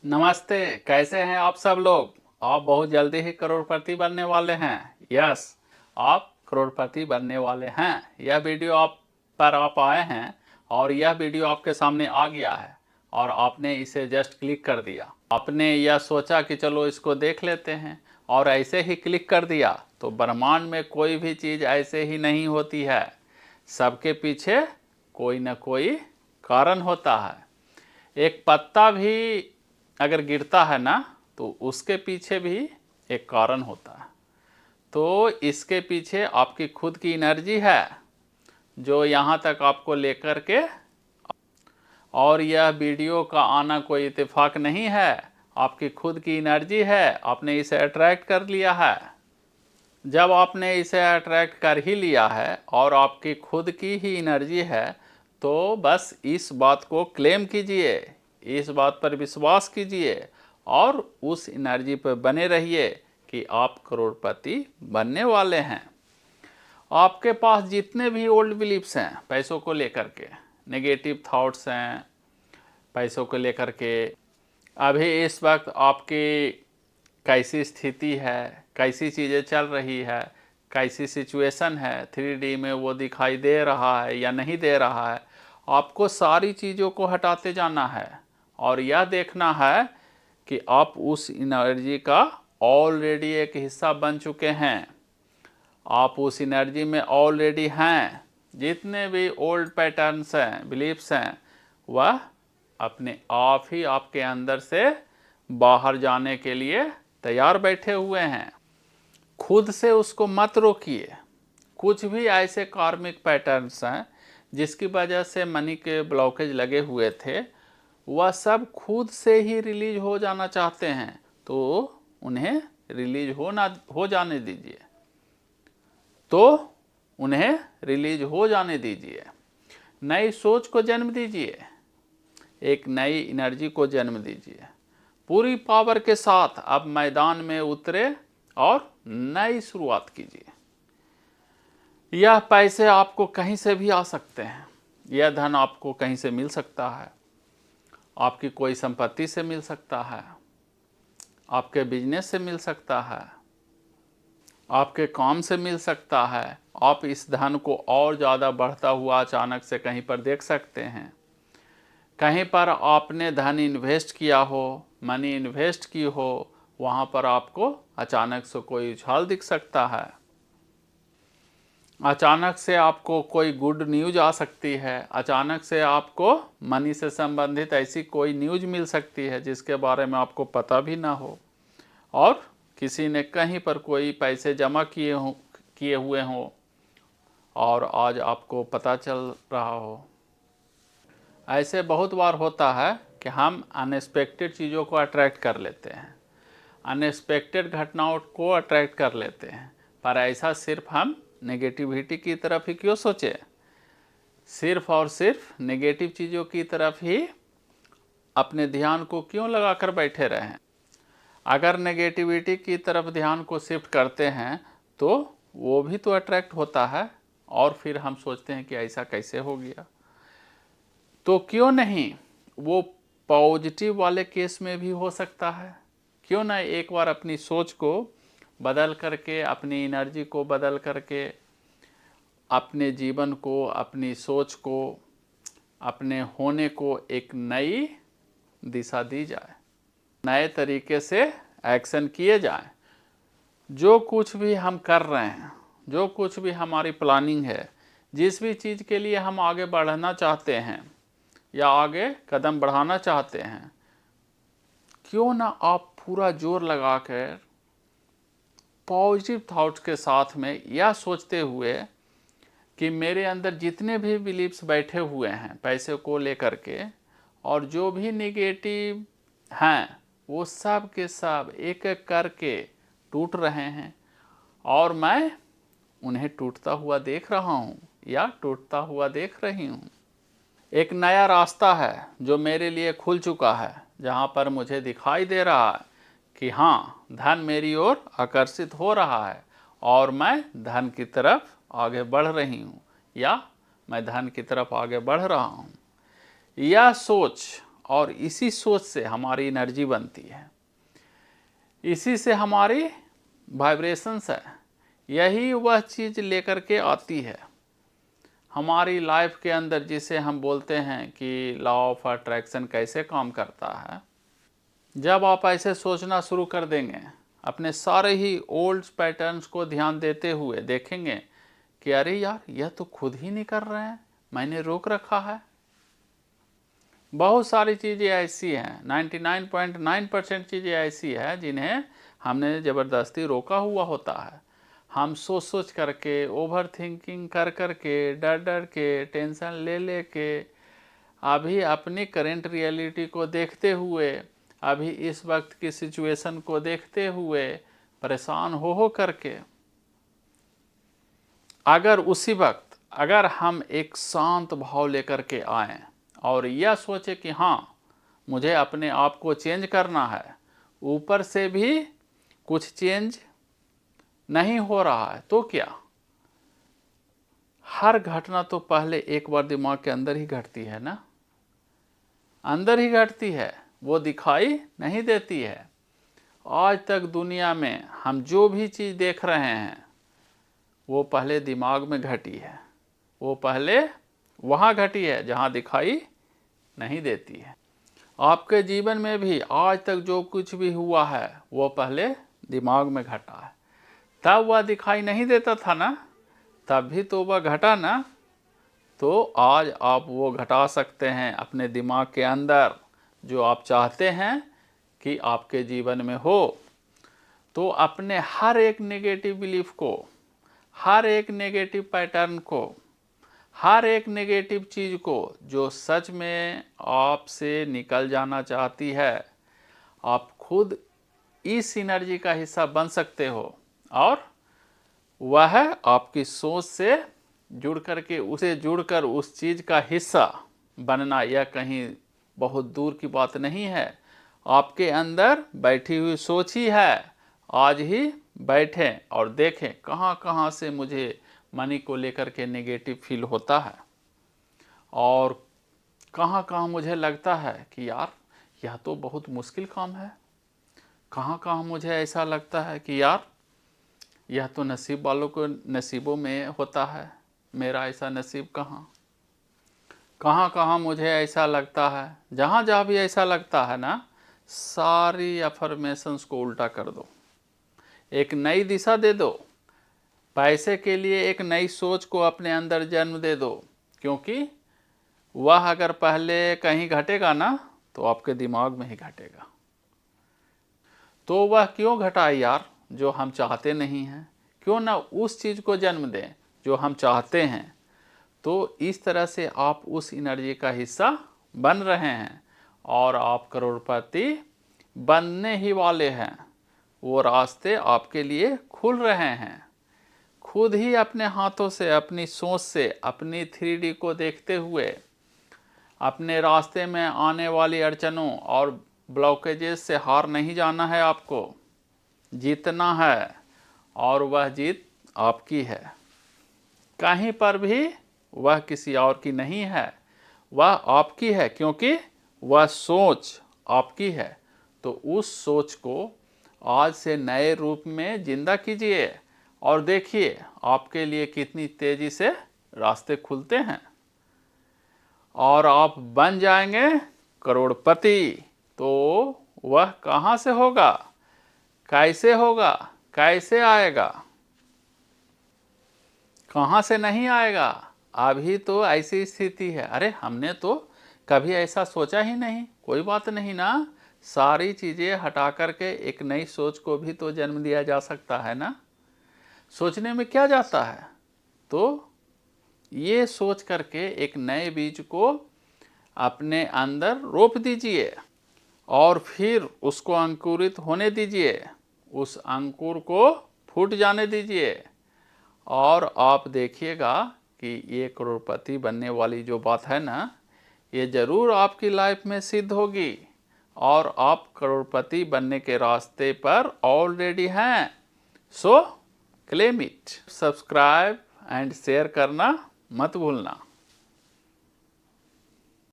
नमस्ते। कैसे हैं आप सब लोग। आप बहुत जल्दी ही करोड़पति बनने वाले हैं। यस, आप करोड़पति बनने वाले हैं। यह वीडियो आप आए हैं और यह वीडियो आपके सामने आ गया है और आपने इसे जस्ट क्लिक कर दिया। आपने यह सोचा कि चलो इसको देख लेते हैं और ऐसे ही क्लिक कर दिया। तो ब्रह्मांड में कोई भी चीज़ ऐसे ही नहीं होती है, सबके पीछे कोई न कोई कारण होता है। एक पत्ता भी अगर गिरता है ना, तो उसके पीछे भी एक कारण होता है। तो इसके पीछे आपकी खुद की एनर्जी है जो यहाँ तक आपको लेकर के, और यह वीडियो का आना कोई इत्तेफाक नहीं है। आपकी खुद की एनर्जी है, आपने इसे अट्रैक्ट कर लिया है। जब आपने इसे अट्रैक्ट कर ही लिया है और आपकी खुद की ही एनर्जी है, तो बस इस बात को क्लेम कीजिए, इस बात पर विश्वास कीजिए और उस एनर्जी पर बने रहिए कि आप करोड़पति बनने वाले हैं। आपके पास जितने भी ओल्ड बिलीफ्स हैं पैसों को लेकर के, नेगेटिव थॉट्स हैं पैसों को लेकर के, अभी इस वक्त आपकी कैसी स्थिति है, कैसी चीज़ें चल रही है, कैसी सिचुएशन है, 3D में वो दिखाई दे रहा है या नहीं दे रहा है, आपको सारी चीज़ों को हटाते जाना है और यह देखना है कि आप उस एनर्जी का ऑलरेडी एक हिस्सा बन चुके हैं। आप उस एनर्जी में ऑलरेडी हैं। जितने भी ओल्ड पैटर्न्स हैं, बिलीफ्स हैं, वह अपने आप ही आपके अंदर से बाहर जाने के लिए तैयार बैठे हुए हैं। खुद से उसको मत रोकिए। कुछ भी ऐसे कार्मिक पैटर्न्स हैं जिसकी वजह से मनी के ब्लॉकेज लगे हुए थे, वह सब खुद से ही रिलीज हो जाना चाहते हैं, तो उन्हें रिलीज हो जाने दीजिए। नई सोच को जन्म दीजिए, एक नई एनर्जी को जन्म दीजिए। पूरी पावर के साथ अब मैदान में उतरे और नई शुरुआत कीजिए। यह पैसे आपको कहीं से भी आ सकते हैं, यह धन आपको कहीं से मिल सकता है, आपकी कोई संपत्ति से मिल सकता है, आपके बिजनेस से मिल सकता है, आपके काम से मिल सकता है। आप इस धन को और ज़्यादा बढ़ता हुआ अचानक से कहीं पर देख सकते हैं। कहीं पर आपने धन इन्वेस्ट किया हो, मनी इन्वेस्ट की हो, वहाँ पर आपको अचानक से कोई उछाल दिख सकता है। अचानक से आपको कोई गुड न्यूज आ सकती है। अचानक से आपको मनी से संबंधित ऐसी कोई न्यूज मिल सकती है जिसके बारे में आपको पता भी ना हो, और किसी ने कहीं पर कोई पैसे जमा किए हुए हों और आज आपको पता चल रहा हो। ऐसे बहुत बार होता है कि हम अनएक्सपेक्टेड चीज़ों को अट्रैक्ट कर लेते हैं, अनएक्सपेक्टेड घटनाओं को अट्रैक्ट कर लेते हैं, पर ऐसा सिर्फ हम नेगेटिविटी की तरफ ही क्यों सोचें, सिर्फ और सिर्फ नेगेटिव चीज़ों की तरफ ही अपने ध्यान को क्यों लगाकर बैठे रहें। अगर नेगेटिविटी की तरफ ध्यान को शिफ्ट करते हैं तो वो भी तो अट्रैक्ट होता है, और फिर हम सोचते हैं कि ऐसा कैसे हो गया। तो क्यों नहीं वो पॉजिटिव वाले केस में भी हो सकता है। क्यों ना एक बार अपनी सोच को बदल करके, अपनी एनर्जी को बदल करके, अपने जीवन को, अपनी सोच को, अपने होने को एक नई दिशा दी जाए, नए तरीके से एक्शन किए जाए। जो कुछ भी हम कर रहे हैं, जो कुछ भी हमारी प्लानिंग है, जिस भी चीज़ के लिए हम आगे बढ़ना चाहते हैं या आगे कदम बढ़ाना चाहते हैं, क्यों ना आप पूरा जोर लगाकर पॉजिटिव थॉट्स के साथ में यह सोचते हुए कि मेरे अंदर जितने भी बिलीव्स बैठे हुए हैं पैसे को लेकर के, और जो भी नेगेटिव हैं, वो सब के सब एक एक करके टूट रहे हैं और मैं उन्हें टूटता हुआ देख रहा हूँ या टूटता हुआ देख रही हूँ। एक नया रास्ता है जो मेरे लिए खुल चुका है, जहाँ पर मुझे दिखाई दे रहा है कि हाँ, धन मेरी ओर आकर्षित हो रहा है और मैं धन की तरफ आगे बढ़ रही हूँ या मैं धन की तरफ आगे बढ़ रहा हूँ। यह सोच और इसी सोच से हमारी एनर्जी बनती है, इसी से हमारी वाइब्रेशंस है, यही वह चीज़ लेकर के आती है हमारी लाइफ के अंदर, जिसे हम बोलते हैं कि लॉ ऑफ अट्रैक्शन कैसे काम करता है। जब आप ऐसे सोचना शुरू कर देंगे, अपने सारे ही ओल्ड पैटर्न्स को ध्यान देते हुए देखेंगे कि अरे यार, यह तो खुद ही नहीं कर रहे हैं, मैंने रोक रखा है। बहुत सारी चीज़ें ऐसी हैं, 99.9% चीज़ें ऐसी हैं जिन्हें हमने ज़बरदस्ती रोका हुआ होता है। हम सोच सोच करके, ओवर थिंकिंग कर कर के, डर डर के, टेंशन ले ले के, अभी अपनी करेंट रियलिटी को देखते हुए, अभी इस वक्त की सिचुएशन को देखते हुए परेशान हो करके, अगर उसी वक्त अगर हम एक शांत भाव लेकर के आएँ और यह सोचे कि हाँ, मुझे अपने आप को चेंज करना है, ऊपर से भी कुछ चेंज नहीं हो रहा है, तो क्या, हर घटना तो पहले एक बार दिमाग के अंदर ही घटती है ना, अंदर ही घटती है, वो दिखाई नहीं देती है। आज तक दुनिया में हम जो भी चीज़ देख रहे हैं वो पहले दिमाग में घटी है, वो पहले वहाँ घटी है जहाँ दिखाई नहीं देती है। आपके जीवन में भी आज तक जो कुछ भी हुआ है वो पहले दिमाग में घटा है, तब वह दिखाई नहीं देता था ना, तब भी तो वह घटा ना। तो आज आप वो घटा सकते हैं अपने दिमाग के अंदर, जो आप चाहते हैं कि आपके जीवन में हो। तो अपने हर एक नेगेटिव बिलीफ को, हर एक नेगेटिव पैटर्न को, हर एक नेगेटिव चीज़ को जो सच में आपसे निकल जाना चाहती है, आप खुद इस एनर्जी का हिस्सा बन सकते हो, और वह आपकी सोच से जुड़ करके, उसे जुड़कर उस चीज़ का हिस्सा बनना यह कहीं बहुत दूर की बात नहीं है, आपके अंदर बैठी हुई सोच ही है। आज ही बैठें और देखें कहाँ कहाँ से मुझे मनी को लेकर के नेगेटिव फील होता है, और कहाँ कहाँ मुझे लगता है कि यार यह तो बहुत मुश्किल काम है, कहाँ कहाँ मुझे ऐसा लगता है कि यार यह तो नसीब वालों को नसीबों में होता है, मेरा ऐसा नसीब कहाँ। कहाँ कहाँ मुझे ऐसा लगता है, जहाँ जहाँ भी ऐसा लगता है ना, सारी अफर्मेशंस को उल्टा कर दो, एक नई दिशा दे दो, पैसे के लिए एक नई सोच को अपने अंदर जन्म दे दो, क्योंकि वह अगर पहले कहीं घटेगा ना तो आपके दिमाग में ही घटेगा। तो वह क्यों घटा यार जो हम चाहते नहीं हैं, क्यों ना उस चीज़ को जन्म दें जो हम चाहते हैं। तो इस तरह से आप उस एनर्जी का हिस्सा बन रहे हैं और आप करोड़पति बनने ही वाले हैं। वो रास्ते आपके लिए खुल रहे हैं। खुद ही अपने हाथों से, अपनी सोच से, अपनी 3D को देखते हुए अपने रास्ते में आने वाली अड़चनों और ब्लॉकेजेस से हार नहीं जाना है, आपको जीतना है, और वह जीत आपकी है। कहीं पर भी वह किसी और की नहीं है, वह आपकी है, क्योंकि वह सोच आपकी है। तो उस सोच को आज से नए रूप में जिंदा कीजिए और देखिए आपके लिए कितनी तेजी से रास्ते खुलते हैं और आप बन जाएंगे करोड़पति। तो वह कहाँ से होगा, कैसे होगा, कैसे आएगा, कहाँ से नहीं आएगा। अभी तो ऐसी स्थिति है, अरे हमने तो कभी ऐसा सोचा ही नहीं। कोई बात नहीं ना, सारी चीज़ें हटा करके एक नई सोच को भी तो जन्म दिया जा सकता है ना। सोचने में क्या जाता है। तो ये सोच करके एक नए बीज को अपने अंदर रोप दीजिए और फिर उसको अंकुरित होने दीजिए, उस अंकुर को फूट जाने दीजिए, और आप देखिएगा कि ये करोड़पति बनने वाली जो बात है ना, ये ज़रूर आपकी लाइफ में सिद्ध होगी और आप करोड़पति बनने के रास्ते पर ऑलरेडी हैं। सो claim it. Subscribe and share करना मत भूलना।